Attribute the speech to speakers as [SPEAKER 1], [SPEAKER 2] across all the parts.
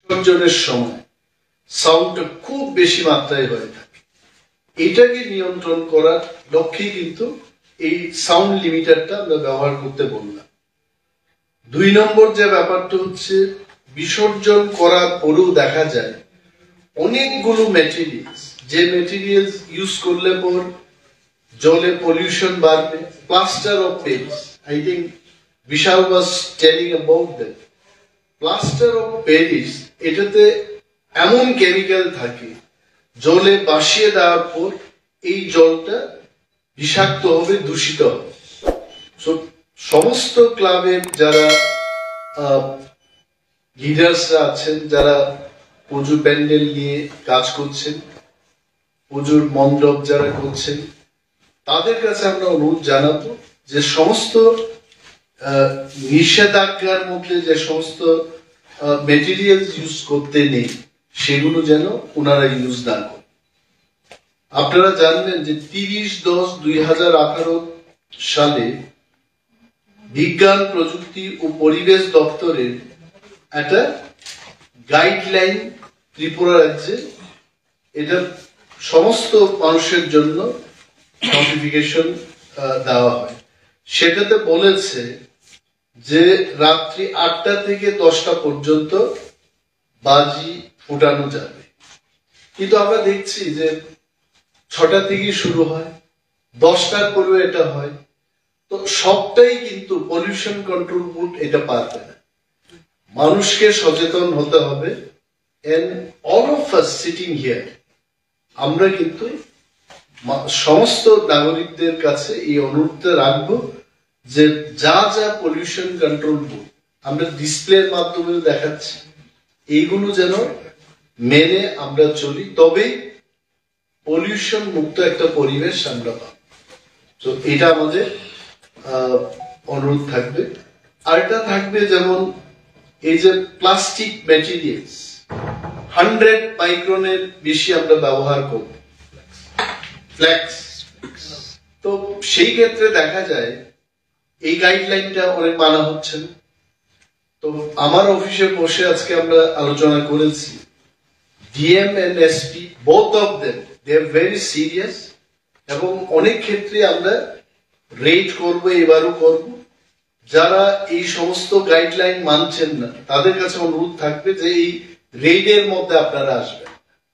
[SPEAKER 1] বিসর্জনের সময় সাউন্ডটা খুব বেশি মাত্রায় হয়ে থাকে। এটাকে নিয়ন্ত্রণ করার লক্ষ্যে কিন্তু এই সাউন্ড লিমিটারটা আমরা ব্যবহার করতে বললাম। 2 নম্বর যে ব্যাপারটা হচ্ছে, বিসর্জন করার পরেও দেখা যায় অনেকগুলো ম্যাটেরিয়ালস, যে ম্যাটেরিয়ালস ইউজ করলে পর জলে পলিউশন বাড়বে। Plaster of Paris, I think Bishal was telling about that. Plaster of Paris, এটাতে এমন কেমিক্যাল থাকে, জলে ভাসিয়ে দেওয়ার পর এই জলটা বিষাক্ত হবে, দূষিত হবে। সমস্ত ক্লাবের যারা লিডার্সরা আছেন, যারা পুজো প্যান্ডেল নিয়ে কাজ করছেন, পুজোর মণ্ডপ যারা করছেন, তাদের কাছে আমরা অনুরোধ জানাবো যে সমস্ত নিষেধাজ্ঞার মধ্যে যে সমস্ত মেটেরিয়াল ইউজ করতে নেই, সেগুলো যেন ওনারা ইউজ না করেন। আপনারা জানবেন যে 30/10/2018 সালে বিজ্ঞান, প্রযুক্তি ও পরিবেশ দপ্তরের একটা গাইডলাইন ত্রিপুরা রাজ্যে এটা সমস্ত মানুষের জন্য নোটিফিকেশন দেওয়া হয়। সেটাতে বলেছে যে রাত্রি 8টা থেকে 10টা পর্যন্ত বাজি ফুটানো যাবে, কিন্তু আমরা দেখছি যে 6টা থেকে শুরু হয়, 10টার পরেও এটা হয়। তো সবটাই কিন্তু পলিউশন কন্ট্রোল বোর্ড এটা পারবে না। মানুষকে সচেতন হতে হবে। And all of us sitting here, আমরা কিন্তু সমস্ত নাগরিকদের কাছে এই অনুরোধটা রাখবো যে যা যা পলিউশন কন্ট্রোল বোর্ড আমরা ডিসপ্লের মাধ্যমে দেখাচ্ছি, এইগুলো যেন মেনে আমরা চলি, তবেই পলিউশন মুক্ত একটা পরিবেশ আমরা পাবো। তো এটা আমাদের অনুরোধ থাকবে। আরেকটা থাকবে, যেমন এই যে প্লাস্টিক ম্যাটেরিয়ালস 100 মাইক্রনের বেশি আমরা ব্যবহার করব, ফ্লেক্স। তো সেই ক্ষেত্রে দেখা যায় এই গাইডলাইনটা অনেক মানা হচ্ছে না। তো আমার অফিসে বসে আজকে আমরা আলোচনা করেছি, DM and SP both of them they are very serious, এবং অনেক ক্ষেত্রে আমরা রেড করব, এবারও করব। যারা এই সমস্ত গাইডলাইন মানছেন না, তাদের কাছে অনুরোধ থাকবে যে এই রেডের মধ্যে আপনারা আসবেন,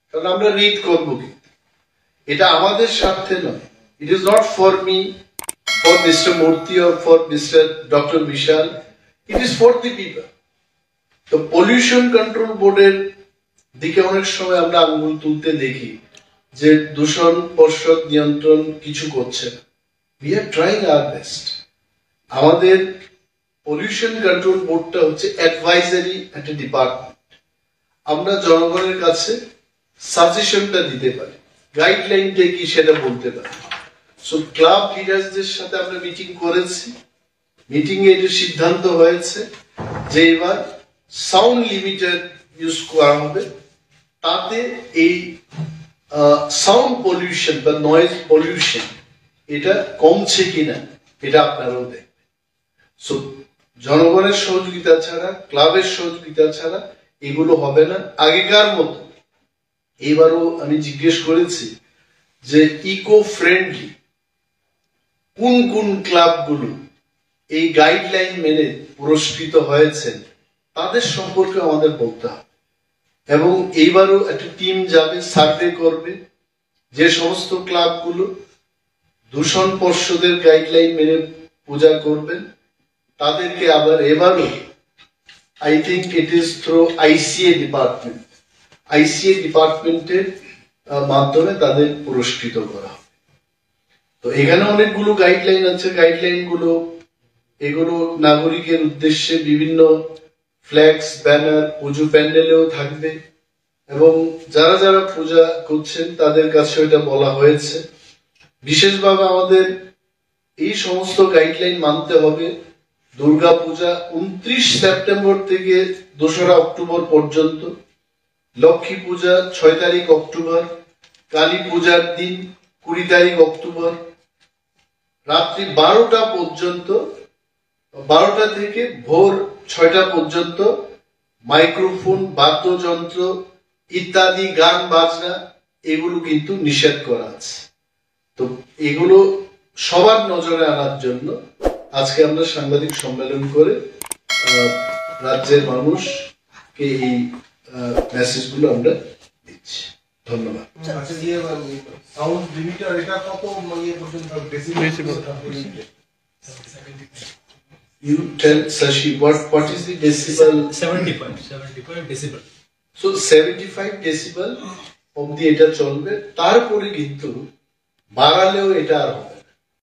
[SPEAKER 1] কারণ আমরা রেড করবো, কিন্তু এটা আমাদের স্বার্থে নয়। It is not for me, for mister Murti or for mister doctor Bishal, it is for the people. তো পলিউশন কন্ট্রোল বোর্ডের দিকে অনেক সময় আমরা আঙ্গুল তুলতে দেখি যে দূষণ পর্ষদ নিয়ন্ত্রণ কিছু করছে না। We are trying our best. আমাদের পলিউশন কন্ট্রোল বোর্ডটা হচ্ছে অ্যাডভাইজারি একটা ডিপার্টমেন্ট। আমরা জনগণের কাছে সাজেশনটা দিতে পারি, গাইডলাইনটা কি সেটা বলতে পারি। সো ক্লাব লিডার্সদের সাথে আমরা মিটিং করেছি, মিটিং এ এটা সিদ্ধান্ত হয়েছে যে এবার সাউন্ড লিমিটার ইউজ করা হবে, তাতে এই সাউন্ড পলিউশন বা নয়েজ পলিউশন এটা কমছে কিনা এটা আপনারাও দেখবেন। সো জনগণের সহযোগিতা ছাড়া, ক্লাবের সহযোগিতা ছাড়া এগুলো হবে না। আগেকার মতো এবারও আমি জিজ্ঞেস করেছি যে ইকো ফ্রেন্ডলি কোন কোন ক্লাবগুলো এই গাইডলাইন মেনে পুরস্কৃত হয়েছেন, তাদের সম্পর্কে আমাদের বলতে হবে। এবং এইবারও একটা টিম যাবে, সার্ভে করবে, যে সমস্ত ক্লাবগুলো দূষণ পর্ষদের গাইডলাইন মেনে পূজা করবেন তাদেরকে আবার এবারও I think it is through আইসিএ department, আইসিএ ডিপার্টমেন্টের মাধ্যমে তাদের পুরস্কৃত করা হবে। তো এখানে অনেকগুলো গাইডলাইন আছে। গাইডলাইন গুলো এগুলো নাগরিকের উদ্দেশ্যে বিভিন্ন ফ্ল্যাক্স, ব্যানার পুজো প্যান্ডেলেও থাকবে, এবং যারা যারা পূজা করছেন তাদের কাছে এটা বলা হয়েছে। বিশেষভাবে আমাদের এই সমস্ত গাইডলাইন মানতে হবে। দুর্গা পূজা 29 সেপ্টেম্বর থেকে 2রা অক্টোবর পর্যন্ত, লক্ষ্মী পূজা 6 তারিখ অক্টোবর, কালী পূজার দিন 20 তারিখ অক্টোবর, রাত্রি 12টা পর্যন্ত, 12টা থেকে ভোর 6টা পর্যন্ত মাইক্রোফোন, বাদ্যযন্ত্র ইত্যাদি, গান বাজনা, এগুলো কিন্তু নিষেধ করা আছে। তো এগুলো সবার নজরে আনার জন্য আজকে আমরা সাংবাদিক সম্মেলন করে রাজ্যের মানুষকে এই মেসেজগুলো আমরা দিচ্ছি। ধন্যবাদ।
[SPEAKER 2] সাউন্ড লিমিটার এটা কত ইয়ে পর্যন্ত decibel?
[SPEAKER 1] You tell Sashi what is the decibel?
[SPEAKER 3] 75 decibel.
[SPEAKER 1] So 75 decibel অবধি এটা চলবে, তারপরে কিন্তু বাড়ালেও এটা আর হবে